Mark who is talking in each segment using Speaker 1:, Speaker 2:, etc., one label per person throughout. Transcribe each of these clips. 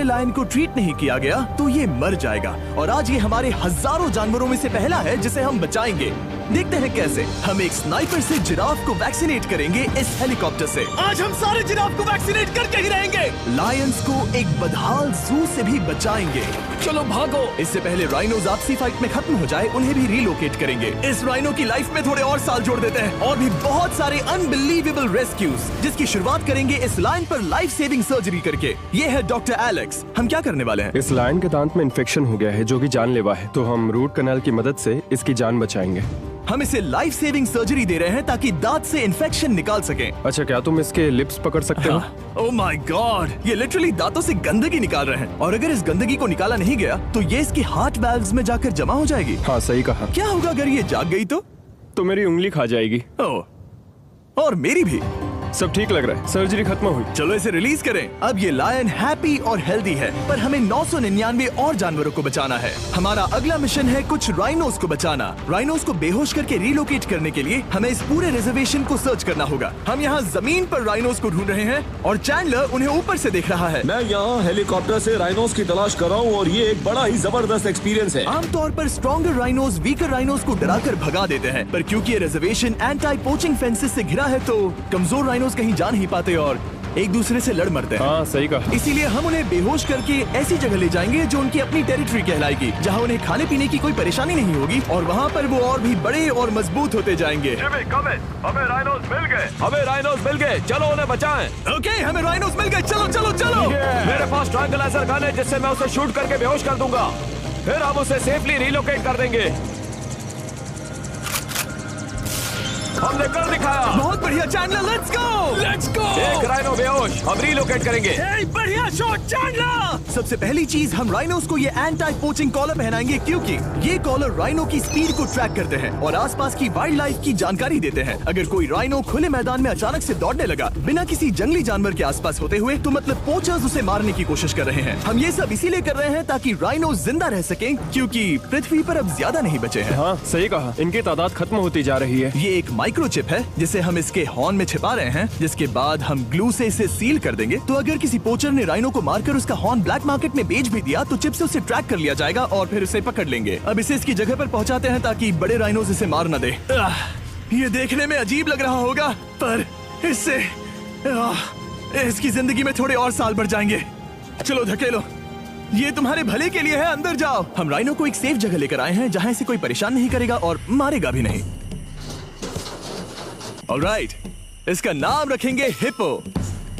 Speaker 1: Lion को treat नहीं किया गया तो ये मर जाएगा। और आज ये हमारे हजारों जानवरों में से पहला है जिसे हम बचाएंगे। देखते हैं कैसे। हम एक स्नाइपर से जिराफ को वैक्सीनेट करेंगे इस हेलीकॉप्टर से। आज हम सारे जिराफ को वैक्सीनेट करके ही रहेंगे। लायंस को एक बदहाल जू से भी बचाएंगे। चलो भागो। इससे पहले राइनोज आपसी फाइट में खत्म हो जाए, उन्हें भी रिलोकेट करेंगे। इस राइनो की लाइफ में थोड़े और साल जोड़ देते हैं और भी बहुत सारे अनबिलीवेबल रेस्क्यूज, जिसकी शुरुआत करेंगे इस लायन पर लाइफ सेविंग सर्जरी करके। ये है डॉक्टर एलेक्स। हम क्या करने वाले हैं?
Speaker 2: इस लायन के दांत में इन्फेक्शन हो गया है जो कि जानलेवा है, तो हम रूट कैनाल की मदद से इसकी जान बचाएंगे।
Speaker 1: हम इसे लाइफ सेविंग सर्जरी दे रहे हैं ताकि दांत से इन्फेक्शन निकाल सकें।
Speaker 2: अच्छा, क्या तुम इसके लिप्स पकड़ सकते हो?
Speaker 1: ओह माय गॉड, ये लिटरली दांतों से गंदगी निकाल रहे हैं। और अगर इस गंदगी को निकाला नहीं गया तो ये इसके हार्ट वाल्व्स में जाकर जमा हो जाएगी।
Speaker 2: हाँ, सही कहा।
Speaker 1: क्या होगा अगर ये जाग गई तो
Speaker 2: मेरी उंगली खा जाएगी।
Speaker 1: ओह, और मेरी भी।
Speaker 2: सब ठीक लग रहा है, सर्जरी खत्म हुई।
Speaker 1: चलो इसे रिलीज करें। अब ये लायन हैप्पी और हेल्दी है, पर हमें 999 और जानवरों को बचाना है। हमारा अगला मिशन है कुछ राइनोस को बचाना। राइनोस को बेहोश करके रिलोकेट करने के लिए हमें इस पूरे रिजर्वेशन को सर्च करना होगा। हम यहाँ जमीन पर राइनोस को ढूंढ रहे हैं और चैंडलर उन्हें ऊपर से देख रहा है।
Speaker 3: मैं यहाँ हेलीकॉप्टर से राइनोस की तलाश कर रहा हूँ और ये एक बड़ा ही जबरदस्त एक्सपीरियंस है।
Speaker 1: आमतौर पर स्ट्रॉन्गर राइनोस वीकर राइनोस को डराकर भगा देते हैं, पर क्योंकि ये रिजर्वेशन एंटी पोचिंग फेंसेस से घिरा है तो कमजोर राइनोस कहीं जा नहीं पाते और एक दूसरे से लड़ मरते हैं।
Speaker 2: हाँ, सही कहा।
Speaker 1: इसीलिए हम उन्हें बेहोश करके ऐसी जगह ले जाएंगे जो उनकी अपनी टेरिटरी कहलाएगी, जहाँ उन्हें खाने पीने की कोई परेशानी नहीं होगी और वहाँ पर वो और भी बड़े और मजबूत होते जाएंगे।
Speaker 3: हमें राइनोस मिल गए। हमें राइनोस मिल गए, चलो उन्हें बचाएं।
Speaker 1: ओके, हमें राइनोस मिल गए। चलो चलो चलो।
Speaker 3: मेरे पास ट्रैंगुलर गन है जिससे मैं उसे शूट करके बेहोश कर दूंगा, फिर हम उसे सेफली रिलोकेट कर देंगे। हमने कर दिखाया।
Speaker 1: बहुत बढ़िया Chandler, let's go. Let's go.
Speaker 3: एक राइनो बेहोश, हम रिलोकेट करेंगे।
Speaker 1: बढ़िया शॉट चैंडलर। सबसे पहली चीज, हम राइनोस को ये एंटी पोचिंग कॉलर पहनाएंगे क्योंकि ये कॉलर राइनो की स्पीड को ट्रैक करते हैं और आसपास की वाइल्ड लाइफ की जानकारी देते हैं। अगर कोई राइनो खुले मैदान में अचानक से दौड़ने लगा बिना किसी जंगली जानवर के आसपास होते हुए, तो मतलब पोचर्स उसे मारने की कोशिश कर रहे हैं। हम ये सब इसीलिए कर रहे हैं ताकि राइनो जिंदा रह सकें, क्योंकि पृथ्वी पर अब ज्यादा नहीं बचे हैं।
Speaker 2: हाँ, सही कहा। इनकी तादाद खत्म होती जा रही है।
Speaker 1: ये एक माइक्रोचिप है जिसे हम इसके हॉर्न में छिपा रहे हैं, जिसके बाद हम ग्लू से इसे सील कर देंगे। तो अगर किसी पोचर ने राइनो को मारकर उसका हॉर्न ब्लैक मार्केट में बेच भी दिया तो चिप से उसे ट्रैक कर लिया जाएगा और फिर उसे पकड़ लेंगे। अब इसे इसकी जगह पर पहुंचाते हैं ताकि बड़े राइनोस इसे मार न दे। ये देखने में अजीब लग रहा होगा, पर इससे इसकी जिंदगी में थोड़े और साल बढ़ जाएंगे। चलो धकेलो, ये तुम्हारे भले के लिए है। अंदर जाओ। हम राइनो को एक सेफ जगह लेकर आए हैं जहाँ इसे कोई परेशान नहीं करेगा और मारेगा भी नहीं। ऑलराइट, इसका नाम रखेंगे हिप्पो।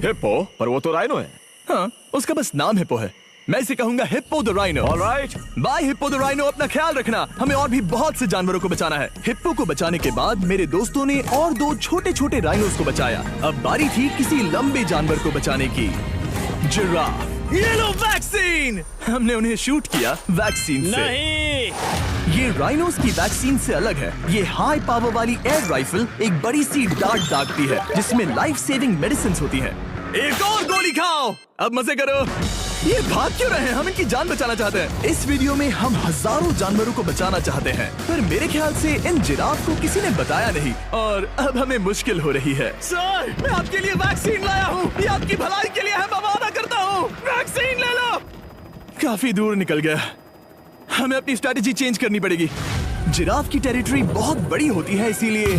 Speaker 3: हिप्पो? पर वो तो राइनो है।
Speaker 1: हाँ, उसका बस नाम हिप्पो है। मैं इसे कहूंगा hippo the rhino.
Speaker 3: Alright,
Speaker 1: bye hippo the rhino. अपना ख्याल रखना, हमें और भी बहुत से जानवरों को बचाना है। हिप्पो को बचाने के बाद मेरे दोस्तों ने और 2 छोटे छोटे राइनोस को बचाया। अब बारी थी किसी लंबे जानवर को बचाने की। जिराफ। ये लो वैक्सीन। हमने उन्हें शूट किया वैक्सीन से।
Speaker 4: नहीं,
Speaker 1: ये राइनोस की वैक्सीन से अलग है। ये हाई पावर वाली एयर राइफल एक बड़ी सी डार्ट दागती है जिसमें लाइफ सेविंग मेडिसिन होती है। एक और गोली खाओ, अब मजे करो। ये भाग क्यों रहे हैं? हम इनकी जान बचाना चाहते हैं। इस वीडियो में हम हजारों जानवरों को बचाना चाहते हैं, पर मेरे ख्याल से इन जिराफ को किसी ने बताया नहीं और अब हमें मुश्किल हो रही है। सर, मैं आपके लिए वैक्सीन लाया हूँ। ये आपकी भलाई के लिए है, मैं वादा करता हूँ। वैक्सीन ले लो। काफी दूर निकल गया, हमें अपनी स्ट्रेटेजी चेंज करनी पड़ेगी। जिराफ की टेरिटरी बहुत बड़ी होती है, इसीलिए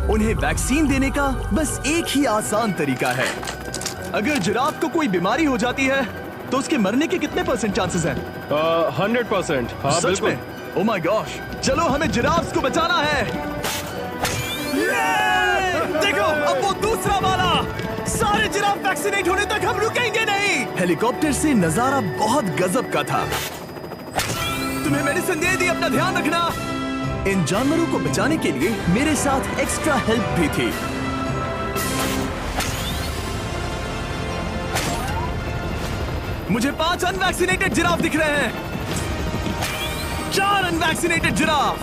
Speaker 1: उन्हें वैक्सीन देने का बस एक ही आसान तरीका है। अगर जिराफ को कोई बीमारी हो जाती है तो उसके मरने के कितने % चांसेस हैं?
Speaker 2: 100%। हाँ,
Speaker 1: सच
Speaker 2: बिल्कुल।
Speaker 1: में? ओह माय गॉश, चलो हमें जिराफ्स को बचाना है। देखो, अब वो दूसरा वाला। सारे जिराफ वैक्सीनेट होने तक हम रुकेंगे नहीं। हेलीकॉप्टर से नजारा बहुत गजब का था। तुम्हें मेडिसिन दे दी, अपना ध्यान रखना। इन जानवरों को बचाने के लिए मेरे साथ एक्स्ट्रा हेल्प भी थी। मुझे 5 अनवैक्सीनेटेड जिराफ दिख रहे हैं। 4 अनवैक्सीनेटेड जिराफ,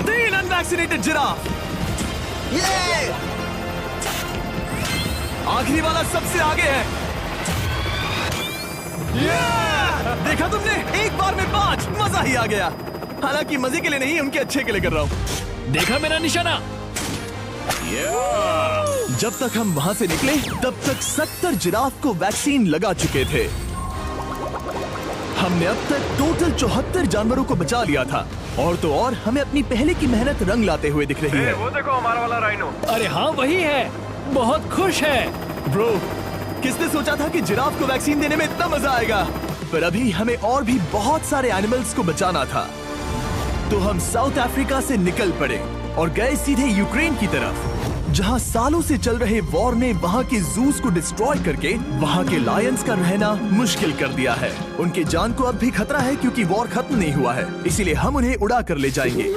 Speaker 1: 3 अनवैक्सीनेटेड जिराफ। आखिरी वाला सबसे आगे है। देखा तुमने, एक बार में 5। मजा ही आ गया। हालांकि मजे के लिए नहीं, उनके अच्छे के लिए कर रहा हूँ।
Speaker 4: देखा मेरा निशाना?
Speaker 1: जब तक हम वहाँ से निकले तब तक 70 जिराफ को वैक्सीन लगा चुके थे। हमने अब तक टोटल 74 जानवरों को बचा लिया था। और तो और हमें अपनी पहले की मेहनत रंग लाते हुए दिख रही है।
Speaker 3: वो देखो हमारा वाला राइनो।
Speaker 4: अरे हाँ वही है, बहुत खुश है।
Speaker 1: ब्रो, किसने सोचा था कि जिराफ को वैक्सीन देने में इतना मजा आएगा। पर अभी हमें और भी बहुत सारे एनिमल्स को बचाना था। तो हम साउथ अफ्रीका से निकल पड़े और गए सीधे यूक्रेन की तरफ, जहां सालों से चल रहे वॉर ने वहां के जूस को डिस्ट्रॉय करके वहां के लायंस का रहना मुश्किल कर दिया है। उनके जान को अब भी खतरा है क्योंकि वॉर खत्म नहीं हुआ है, इसीलिए हम उन्हें उड़ा कर ले जाएंगे।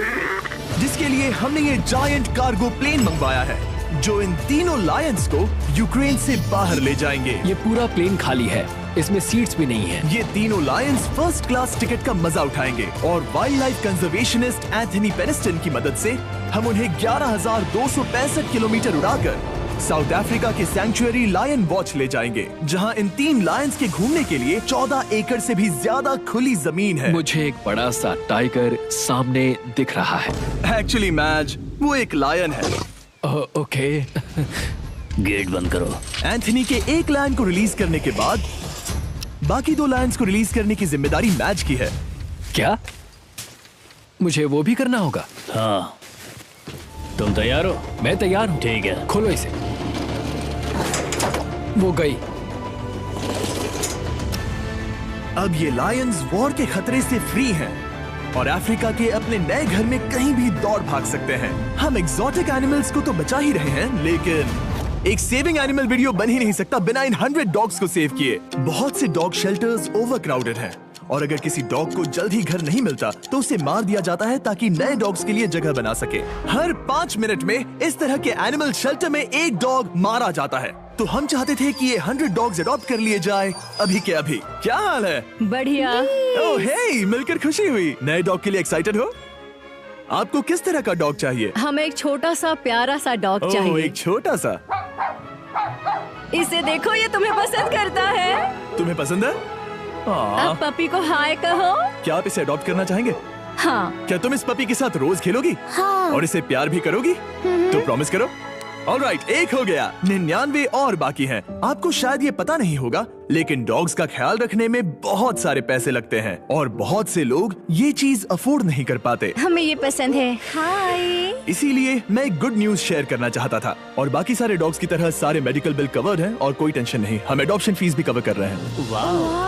Speaker 1: जिसके लिए हमने ये जायंट कार्गो प्लेन मंगवाया है जो इन तीनों लायंस को यूक्रेन से बाहर ले जाएंगे।
Speaker 4: ये पूरा प्लेन खाली है, इसमेमें सीट्स भी नहीं है।
Speaker 1: ये तीनों लायंस फर्स्ट क्लास टिकट का मजा उठाएंगे और वाइल्ड लाइफ कंजर्वेशनिस्ट एंथनी पेनिस्टन की मदद से हम उन्हें 11,265 किलोमीटर उड़ाकर साउथ अफ्रीका के सैंक्चुअरी लायन वॉच ले जाएंगे, जहां इन 3 लायंस के घूमने के लिए 14 एकड़ से भी ज्यादा खुली जमीन है।
Speaker 4: मुझे एक बड़ा सा टाइगर सामने दिख रहा है।
Speaker 1: एक्चुअली मैच वो एक लायन है।
Speaker 4: ओके।
Speaker 5: गेट बंद करो।
Speaker 1: एंथनी के एक लायन को रिलीज करने के बाद बाकी 2 लायंस को रिलीज करने की जिम्मेदारी मैच की है।
Speaker 4: क्या मुझे वो भी करना होगा?
Speaker 5: हाँ, तुम तैयार हो?
Speaker 4: मैं तैयार हूँ।
Speaker 5: ठीक है।
Speaker 4: खोलो इसे। वो गई।
Speaker 1: अब ये लायंस वॉर के खतरे से फ्री हैं और अफ्रीका के अपने नए घर में कहीं भी दौड़ भाग सकते हैं। हम एक्सोटिक एनिमल्स को तो बचा ही रहे हैं, लेकिन एक सेविंग एनिमल वीडियो बन ही नहीं सकता बिना इन 100 डॉग्स को सेव किए। बहुत से डॉग शेल्टर्स ओवरक्राउडेड हैं और अगर किसी डॉग को जल्द ही घर नहीं मिलता तो उसे मार दिया जाता है ताकि नए डॉग्स के लिए जगह बना सके। हर 5 मिनट में इस तरह के एनिमल शेल्टर में एक डॉग मारा जाता है। तो हम चाहते थे कि ये 100 डॉग्स अडॉप्ट कर लिए जाए अभी के अभी। क्या हाल है?
Speaker 6: बढ़िया।
Speaker 1: ओह हे, मिलकर खुशी हुई। नए डॉग के लिए एक्साइटेड हो? आपको किस तरह का डॉग चाहिए?
Speaker 6: हमें एक छोटा सा प्यारा सा डॉग
Speaker 1: ओह,
Speaker 6: चाहिए।
Speaker 1: एक छोटा सा।
Speaker 6: इसे देखो, ये तुम्हें पसंद करता है।
Speaker 1: तुम्हें पसंद है?
Speaker 6: अब पपी को हाय कहो।
Speaker 1: क्या आप इसे अडॉप्ट करना चाहेंगे?
Speaker 6: हाँ।
Speaker 1: क्या तुम इस पपी के साथ रोज खेलोगी?
Speaker 6: हाँ।
Speaker 1: और इसे प्यार भी करोगी? तो प्रॉमिस करो। ऑलराइट, एक हो गया। 99 और बाकी हैं। आपको शायद ये पता नहीं होगा, लेकिन डॉग्स का ख्याल रखने में बहुत सारे पैसे लगते हैं और बहुत से लोग ये चीज अफोर्ड नहीं कर पाते।
Speaker 6: हमें ये पसंद है। हाय।
Speaker 1: इसीलिए मैं एक गुड न्यूज शेयर करना चाहता था। और बाकी सारे डॉग्स की तरह सारे मेडिकल बिल कवर्ड हैं और कोई टेंशन नहीं। हम एडॉप्शन फीस भी कवर कर रहे हैं।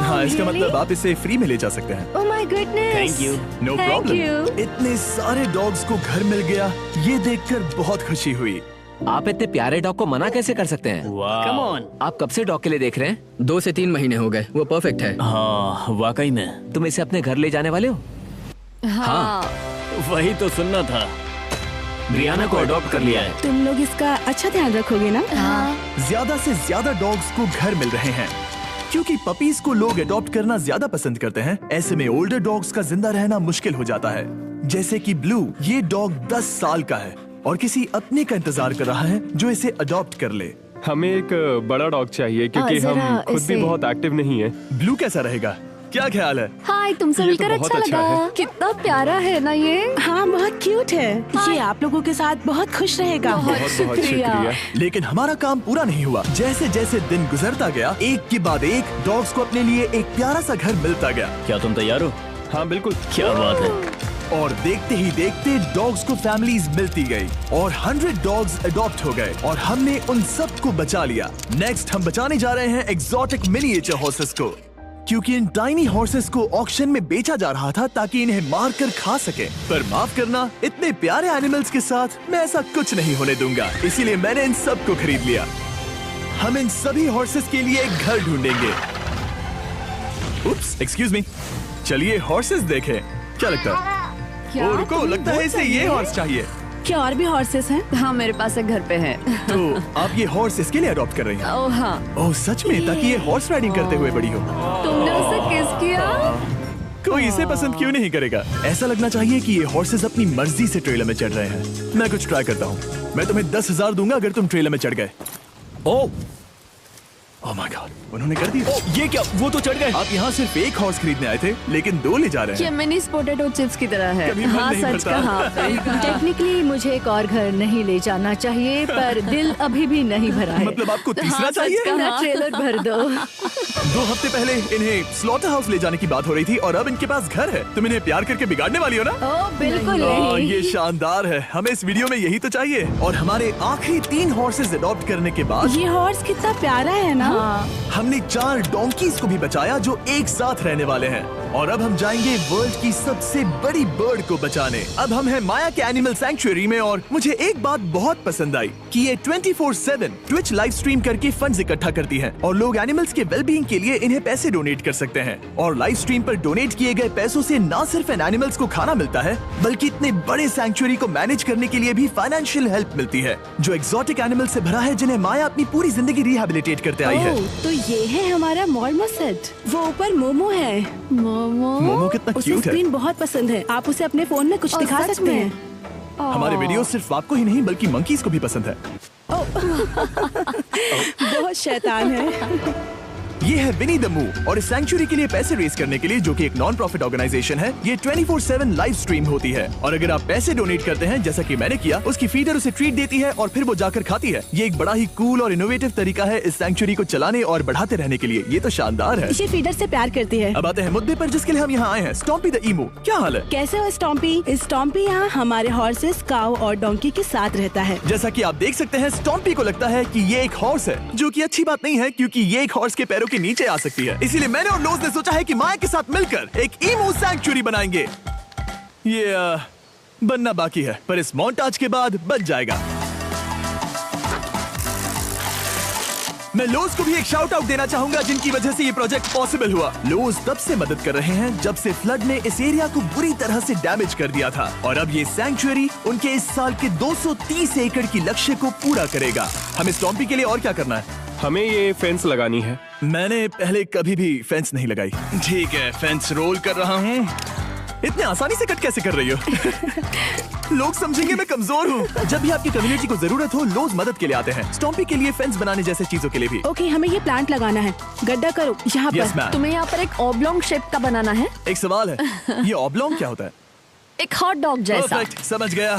Speaker 1: हाँ, इसका मतलब आप इसे फ्री में ले जा सकते हैं।
Speaker 6: Oh my goodness.
Speaker 5: Thank you.
Speaker 1: No
Speaker 6: Thank
Speaker 1: problem.
Speaker 6: you.
Speaker 1: इतने सारे डॉग्स को घर मिल गया, ये देखकर बहुत खुशी हुई।
Speaker 7: आप इतने प्यारे डॉग को मना कैसे कर सकते हैं?
Speaker 5: Come on.
Speaker 7: आप कब से डॉग के लिए देख रहे हैं?
Speaker 4: 2 से 3 महीने हो गए। वो परफेक्ट है।
Speaker 5: हाँ, वाकई में।
Speaker 7: तुम इसे अपने घर ले जाने वाले हो?
Speaker 6: हाँ।
Speaker 5: वही तो सुनना था। ब्रियाना को अडॉप्ट कर लिया है।
Speaker 8: तुम लोग इसका अच्छा ध्यान रखोगे ना?
Speaker 6: हाँ।
Speaker 1: ज्यादा से ज्यादा डॉग्स को घर मिल रहे हैं क्योंकि पपीज को लोग अडॉप्ट करना ज्यादा पसंद करते हैं। ऐसे में ओल्डर डॉग्स का जिंदा रहना मुश्किल हो जाता है। जैसे कि ब्लू, ये डॉग 10 साल का है और किसी अपने का इंतजार कर रहा है जो इसे अडॉप्ट कर ले।
Speaker 2: हमें एक बड़ा डॉग चाहिए क्योंकि
Speaker 6: जरा
Speaker 2: हम खुद भी
Speaker 6: इसे-
Speaker 2: बहुत एक्टिव नहीं है।
Speaker 1: ब्लू कैसा रहेगा? क्या ख्याल है?
Speaker 6: हाय, तुमसे
Speaker 2: ये तो
Speaker 6: मिलकर
Speaker 2: बहुत
Speaker 6: अच्छा
Speaker 2: अच्छा
Speaker 6: लगा।
Speaker 2: है।
Speaker 6: कितना प्यारा है ना ये।
Speaker 8: हाँ, बहुत क्यूट है। ये आप लोगों के साथ बहुत खुश रहेगा।
Speaker 2: बहुत बहुत शुक्रिया।
Speaker 1: लेकिन हमारा काम पूरा नहीं हुआ। जैसे जैसे दिन गुजरता गया, एक के बाद एक डॉग्स को अपने लिए एक प्यारा सा घर मिलता गया।
Speaker 5: क्या तुम तैयार हो?
Speaker 2: हाँ बिल्कुल।
Speaker 5: क्या बात है।
Speaker 1: और देखते ही देखते डॉग्स को फैमिलीज मिलती गई और 100 डॉग्स अडॉप्ट हो गए और हमने उन सब को बचा लिया। नेक्स्ट हम बचाने जा रहे हैं एक्सोटिक मिनिएचर हॉर्सेस को, क्योंकि इन टाइनी हॉर्सेस को ऑक्शन में बेचा जा रहा था ताकि इन्हें मार कर खा सके। पर माफ करना, इतने प्यारे एनिमल्स के साथ मैं ऐसा कुछ नहीं होने दूंगा। इसीलिए मैंने इन सब को खरीद लिया। हम इन सभी हॉर्सेस के लिए एक घर ढूंढेंगे। उप्स, एक्सक्यूज मी। चलिए हॉर्सेस देखें। क्या लगता है?
Speaker 6: क्या?
Speaker 1: ओ रुको,
Speaker 6: तुम्हें
Speaker 1: लगता है
Speaker 6: वो
Speaker 1: इसे ये
Speaker 6: चाहिए?
Speaker 1: हॉर्स चाहिए।
Speaker 8: क्या और भी हॉर्सेस हैं?
Speaker 6: हाँ, मेरे पास एक घर पे है।
Speaker 1: तो आप ये हॉर्स इसके लिए अडॉप्ट कर रही हैं?
Speaker 6: ओह हाँ।
Speaker 1: ओह सच में? ताकि ये हॉर्स राइडिंग करते हुए बड़ी हो।
Speaker 6: तुमने उसे किस किया?
Speaker 1: कोई इसे पसंद क्यों नहीं करेगा? ऐसा लगना चाहिए कि ये हॉर्सेस अपनी मर्जी से ट्रेलर में चढ़ रहे हैं। मैं कुछ ट्राई करता हूँ। मैं तुम्हें 10,000 दूंगा अगर तुम ट्रेलर में चढ़ गए।
Speaker 5: ओ,
Speaker 1: ओह माय गॉड, उन्होंने कर दिया।
Speaker 4: ये क्या, वो तो चढ़ गए।
Speaker 1: आप यहाँ सिर्फ एक हॉर्स खरीदने आए थे, लेकिन 2 ले जा रहे
Speaker 6: ये
Speaker 1: हैं।
Speaker 6: मिनी पोटैटो चिप्स की तरह है।
Speaker 1: कभी मन
Speaker 6: हाँ,
Speaker 1: नहीं
Speaker 6: सच
Speaker 1: भरता।
Speaker 6: कहा। टेक्निकली मुझे एक और घर नहीं ले जाना चाहिए, पर दिल अभी भी नहीं भरा है।
Speaker 1: मतलब आपको तीसरा
Speaker 6: हाँ, सच
Speaker 1: चाहिए?
Speaker 6: कहा, ट्रेलर भर दो।
Speaker 1: 2 हफ्ते पहले इन्हें स्लॉटर हाउस ले जाने की बात हो रही थी और अब इनके पास घर है। तुम इन्हें प्यार करके बिगाड़ने वाली हो ना?
Speaker 6: ओह बिल्कुल
Speaker 1: ओह,
Speaker 6: नहीं।
Speaker 1: ये शानदार है। हमें इस वीडियो में यही तो चाहिए। और हमारे आखिरी 3 हॉर्सेस अडॉप्ट करने के बाद
Speaker 8: ये हॉर्स कितना प्यारा है ना।
Speaker 6: हाँ,
Speaker 1: हमने 4 डोंकीज को भी बचाया जो एक साथ रहने वाले हैं। और अब हम जाएंगे वर्ल्ड की सबसे बड़ी बर्ड को बचाने। अब हम हैं माया के एनिमल सैंक्चुअरी में और मुझे एक बात बहुत पसंद आई कि ये 24/7 ट्विच लाइव स्ट्रीम करके फंड्स इकट्ठा करती हैं और लोग एनिमल्स के वेलबींग के लिए इन्हें पैसे डोनेट कर सकते हैं। और लाइव स्ट्रीम पर डोनेट किए गए पैसों से न सिर्फ इन एनिमल्स को खाना मिलता है, बल्कि इतने बड़े सैंक्चुअरी को मैनेज करने के लिए भी फाइनेंशियल हेल्प मिलती है, जो एक्सोटिक एनिमल से भरा है जिन्हें माया अपनी पूरी जिंदगी रिहेबिलिटेट करते आई है।
Speaker 8: ओह, तो ये है हमारा मॉर्मोसेट। वो ऊपर मोमो है।
Speaker 1: मोमो कितना
Speaker 8: उसे
Speaker 1: क्यूट है।
Speaker 8: स्क्रीन बहुत पसंद है। आप उसे अपने फोन में कुछ
Speaker 6: और
Speaker 8: दिखा
Speaker 6: सच
Speaker 8: सकते
Speaker 6: में?
Speaker 8: हैं।
Speaker 1: हमारे वीडियो सिर्फ आपको ही नहीं बल्कि मंकीज को भी पसंद है।
Speaker 8: बहुत शैतान है।
Speaker 1: ये है विनी द मू और इस सैंक्चुअरी के लिए पैसे रेज करने के लिए, जो कि एक नॉन प्रॉफिट ऑर्गेनाइजेशन है, ये 24/7 लाइव स्ट्रीम होती है। और अगर आप पैसे डोनेट करते हैं, जैसा कि मैंने किया, उसकी फीडर उसे ट्रीट देती है और फिर वो जाकर खाती है। ये एक बड़ा ही कूल और इनोवेटिव तरीका है इस सैंक्चुअरी को चलाने और बढ़ाते रहने के लिए। ये तो शानदार है।
Speaker 8: ये फीडर से प्यार करती है।
Speaker 1: अब आते हैं मुद्दे पर जिसके लिए हम यहाँ आए हैं, स्टॉम्पी द ईमू। क्या हाल है?
Speaker 8: कैसे हो स्टॉम्पी? स्टॉम्पी यहाँ हमारे हॉर्सेस, काऊ और डोंकी के साथ रहता है।
Speaker 1: जैसा कि आप देख सकते हैं, स्टॉम्पी को लगता है कि ये एक हॉर्स है, जो कि अच्छी बात नहीं है क्योंकि ये एक हॉर्स के पैरों के नीचे आ सकती है। इसीलिए मैंने और लोज ने सोचा है कि माया के साथ मिलकर एक ईमू सैंक्चुअरी बनाएंगे। ये बनना बाकी है, पर इस मोंटाज के बाद बन जाएगा। मैं लोज को भी एक शाउट आउट देना चाहूंगा, जिनकी वजह से ये प्रोजेक्ट पॉसिबल हुआ। लोज तब से मदद कर रहे हैं जब से फ्लड ने इस एरिया को बुरी तरह से डैमेज कर दिया था, और अब ये सैंक्चुअरी उनके इस साल के 230 एकड़ की लक्ष्य को पूरा करेगा। हमें स्टॉम्पी के लिए और क्या करना है?
Speaker 2: हमें ये फेंस लगानी है।
Speaker 1: मैंने पहले कभी भी फेंस नहीं लगाई। ठीक है, फेंस रोल कर रहा हूँ। इतने आसानी से कट कैसे कर रही हो? लोग समझेंगे मैं कमजोर हूँ। जब भी आपकी कम्युनिटी को जरूरत हो, लोग मदद के लिए आते हैं। स्टॉम्पी के लिए फेंस बनाने जैसे चीजों के लिए भी।
Speaker 8: ओके, हमें ये प्लांट लगाना है। गड्ढा करो यहाँ
Speaker 1: यस
Speaker 8: पर।
Speaker 1: मैम।
Speaker 6: तुम्हें यहाँ पर एक ऑब्लोंग शेप का बनाना है,
Speaker 1: एक सवाल है, ये ऑब्लोंग क्या होता है?
Speaker 6: एक हॉट डॉग जैसा।
Speaker 1: परफेक्ट, समझ गया।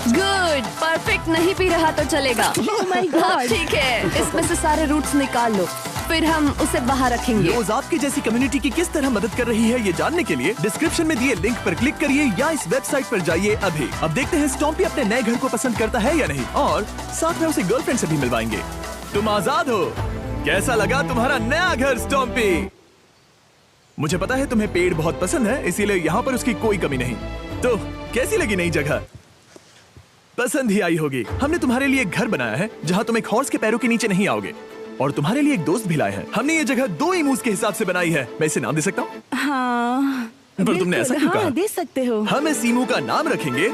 Speaker 6: गुड, परफेक्ट नहीं पी रहा तो चलेगा।
Speaker 8: Oh my God.
Speaker 6: हाँ, ठीक है, इसमें से सारे रूट्स निकाल लो, फिर हम उसे बाहर रखेंगे।
Speaker 1: लोज आपकी जैसी कम्युनिटी की किस तरह मदद कर रही है, ये जानने के लिए डिस्क्रिप्शन में दिए लिंक पर क्लिक करिए या इस वेबसाइट पर जाइए अभी। अब देखते हैं स्टॉम्पी अपने नए घर को पसंद करता है या नहीं, और साथ में उसे गर्लफ्रेंड से भी मिलवाएंगे। तुम आजाद हो। कैसा लगा तुम्हारा नया घर स्टॉम्पी? मुझे पता है तुम्हें पेड़ बहुत पसंद है, इसीलिए यहाँ पर उसकी कोई कमी नहीं। तो कैसी लगी नई जगह? पसंद ही आई होगी। हमने तुम्हारे लिए एक घर बनाया है जहाँ तुम एक हॉर्स के पैरों के नीचे नहीं आओगे, और तुम्हारे लिए एक दोस्त भी लाए हैं। हमने ये जगह 2 इमूस के हिसाब से बनाई है। मैं इसे नाम दे सकता हूँ?
Speaker 8: हाँ,
Speaker 1: पर तुमने ऐसा क्यों कहा?
Speaker 8: हाँ, दे सकते हो।
Speaker 1: हम इस ईमू का नाम रखेंगे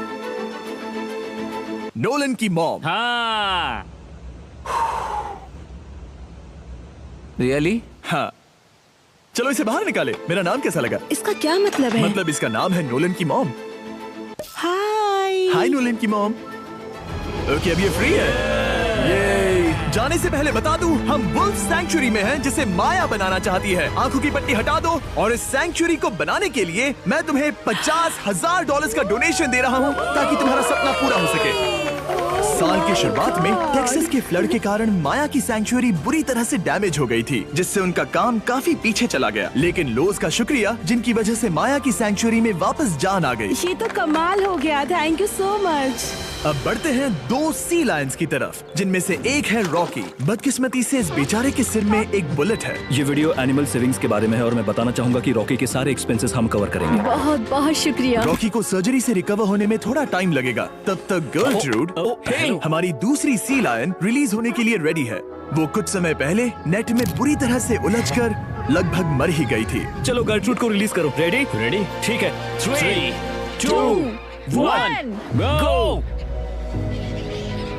Speaker 1: नोलन की मॉम।
Speaker 5: हाँ।
Speaker 7: रियली?
Speaker 1: हाँ, चलो इसे बाहर निकाले। मेरा नाम कैसा लगा?
Speaker 8: इसका क्या मतलब है?
Speaker 1: मतलब इसका नाम है नोलन की मॉम।
Speaker 8: हाय।
Speaker 1: हाय नोलन की मॉम। ओके, अब ये फ्री है। ये जाने से पहले बता दूं, हम वुल्फ सैंक्चुअरी में हैं, जिसे माया बनाना चाहती है। आंखों की पट्टी हटा दो, और इस सैंक्चुअरी को बनाने के लिए मैं तुम्हें $50,000 का डोनेशन दे रहा हूं, ताकि तुम्हारा सपना पूरा हो सके। साल की शुरुआत में टेक्सास के फ्लड के कारण माया की सैंक्चुअरी बुरी तरह से डैमेज हो गई थी, जिससे उनका काम काफी पीछे चला गया। लेकिन लोज का शुक्रिया, जिनकी वजह से माया की सैंक्चुअरी में वापस जान आ गई।
Speaker 8: ये तो कमाल हो गया। Thank you so much.
Speaker 1: अब बढ़ते हैं 2 सी लायंस की तरफ, जिनमें से एक है रॉकी। बदकिस्मती से इस बेचारे के सिर में एक बुलेट है।
Speaker 4: ये वीडियो एनिमल सेविंग्स के बारे में है और मैं बताना चाहूंगा कि रॉकी के सारे एक्सपेंसेस हम कवर करेंगे।
Speaker 6: बहुत बहुत शुक्रिया।
Speaker 1: रॉकी को सर्जरी से रिकवर होने में थोड़ा टाइम लगेगा। तब तक गर्लट्रूड, हमारी दूसरी सी लायन, रिलीज होने के लिए रेडी है। वो कुछ समय पहले नेट में बुरी तरह से उलझकर लगभग मर ही गई थी।
Speaker 4: चलो गर्लफ्रूड को रिलीज करो। रेडी?
Speaker 5: रेडी?
Speaker 4: ठीक है।
Speaker 5: 3, 2, 1, गो!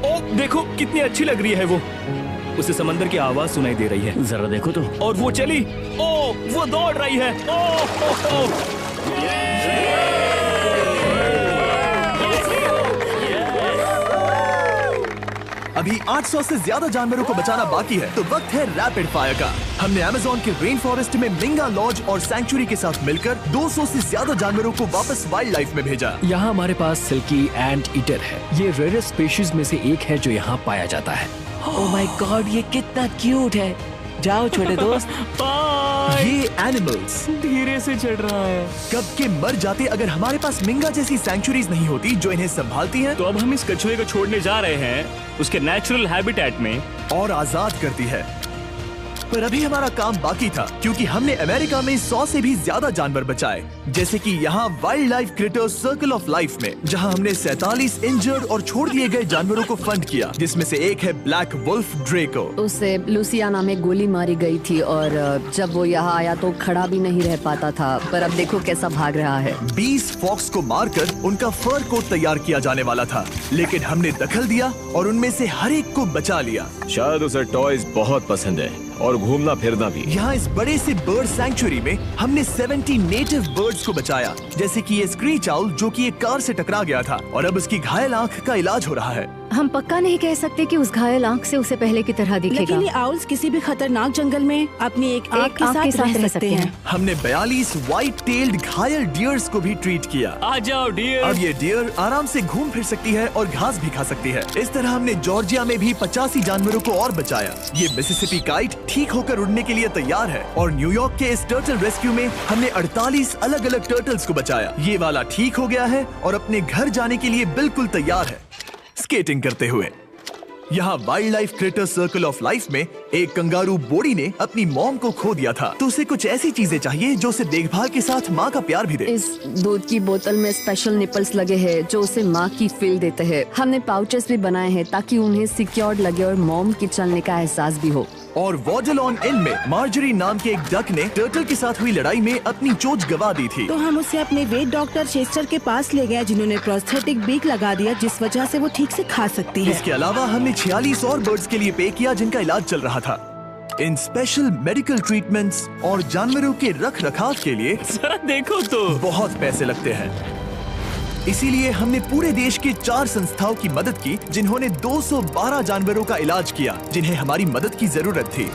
Speaker 4: ओ, देखो कितनी अच्छी लग रही है वो। उसे समंदर की आवाज सुनाई दे रही है।
Speaker 5: जरा देखो तो।
Speaker 4: और वो चली। ओ, वो दौड़ रही है। ओ,
Speaker 1: अभी 800 से ज्यादा जानवरों को बचाना बाकी है, तो वक्त है रैपिड फायर का। हमने अमेज़न के रेन फॉरेस्ट में मिंगा लॉज और सैंक्चुरी के साथ मिलकर 200 से ज्यादा जानवरों को वापस वाइल्ड लाइफ में भेजा।
Speaker 9: यहाँ हमारे पास सिल्की एंट ईटर है। ये रेयरेस्ट स्पीशीज में से एक है जो यहाँ पाया जाता है।
Speaker 7: ओह माय गॉड, ये कितना क्यूट है। जाओ छोटे दोस्त।
Speaker 1: ये एनिमल्स
Speaker 5: धीरे से चढ़ रहा है।
Speaker 1: कब के मर जाते अगर हमारे पास मिंगा जैसी सैंक्चुरीज नहीं होती जो इन्हें संभालती हैं
Speaker 4: तो अब हम इस कछुए को छोड़ने जा रहे हैं उसके नेचुरल हैबिटेट में
Speaker 1: और आजाद करती है। पर अभी हमारा काम बाकी था, क्योंकि हमने अमेरिका में 100 से भी ज्यादा जानवर बचाए, जैसे कि यहाँ wild life critters circle of life में, जहाँ हमने 47 इंजर्ड और छोड़ दिए गए जानवरों को फंड किया, जिसमें से एक है ब्लैक वुल्फ ड्रेको।
Speaker 10: उसे लुसियाना में गोली मारी गई थी और जब वो यहाँ आया तो खड़ा भी नहीं रह पाता था, पर अब देखो कैसा भाग रहा है।
Speaker 1: 20 फॉक्स को मारकर उनका फर कोट तैयार किया जाने वाला था, लेकिन हमने दखल दिया और उनमें से हर एक को बचा लिया।
Speaker 3: शायद उसे टॉयज बहुत पसंद है और घूमना फिरना भी।
Speaker 1: यहाँ इस बड़े से बर्ड सैंक्चुरी में हमने 70 नेटिव बर्ड्स को बचाया, जैसे कि ये स्क्रीच आउल जो कि एक कार से टकरा गया था और अब उसकी घायल आंख का इलाज हो रहा है।
Speaker 6: हम पक्का नहीं कह सकते कि उस घायल आंख से उसे पहले की तरह दिखेगा।
Speaker 8: लेकिन ये आउल्स किसी भी खतरनाक जंगल में अपनी एक आंख के साथ रह सकते हैं।
Speaker 1: हमने 42 व्हाइट टेल्ड घायल डियर्स को भी ट्रीट किया।
Speaker 4: आ जाओ डियर।
Speaker 1: अब ये डियर आराम से घूम फिर सकती है और घास भी खा सकती है। इस तरह हमने जॉर्जिया में भी 85 जानवरों को और बचाया। ये मिसिसिपी काइट ठीक होकर उड़ने के लिए तैयार है और न्यूयॉर्क के इस टर्टल रेस्क्यू में हमने 48 अलग अलग टर्टल्स को बचाया। ये वाला ठीक हो गया है और अपने घर जाने के लिए बिल्कुल तैयार है स्केटिंग करते हुए। यहाँ wild life critter circle of life में एक कंगारू बोडी ने अपनी मॉम को खो दिया था, तो उसे कुछ ऐसी चीजें चाहिए जो उसे देखभाल के साथ माँ का प्यार भी दे।
Speaker 10: इस दूध की बोतल में स्पेशल निपल्स लगे हैं जो उसे माँ की फील देते हैं। हमने पाउचेस भी बनाए हैं ताकि उन्हें सिक्योर्ड लगे और मॉम के चलने का एहसास भी हो।
Speaker 1: और वॉजलॉन इन में मार्जरी नाम के एक डक ने टर्टल के साथ हुई लड़ाई में अपनी चोंच गवा दी थी,
Speaker 8: तो हम उसे अपने वेट डॉक्टर चेस्टर के पास ले गए, जिन्होंने प्रोस्थेटिक बीक लगा दिया, जिस वजह से वो ठीक से खा सकती है।
Speaker 1: इसके अलावा हमने 46 और बर्ड्स के लिए पे किया जिनका इलाज चल रहा था। इन स्पेशल मेडिकल ट्रीटमेंट्स और जानवरों के रख रखाव के लिए
Speaker 4: जरा देखो तो
Speaker 1: बहुत पैसे लगते हैं। इसीलिए हमने पूरे देश के 4 संस्थाओं की मदद की जिन्होंने 212 जानवरों का इलाज किया जिन्हें हमारी मदद की जरूरत थी।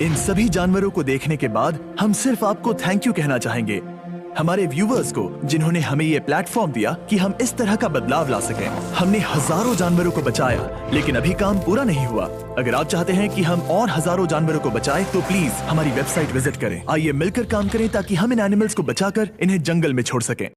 Speaker 1: इन सभी जानवरों को देखने के बाद हम सिर्फ आपको थैंक यू कहना चाहेंगे, हमारे व्यूवर्स को जिन्होंने हमें ये प्लेटफॉर्म दिया कि हम इस तरह का बदलाव ला सकें। हमने हजारों जानवरों को बचाया, लेकिन अभी काम पूरा नहीं हुआ। अगर आप चाहते हैं कि हम और हजारों जानवरों को बचाएं, तो प्लीज हमारी वेबसाइट विजिट करें। आइए मिलकर काम करें ताकि हम इन एनिमल्स को बचाकर इन्हें जंगल में छोड़ सकें।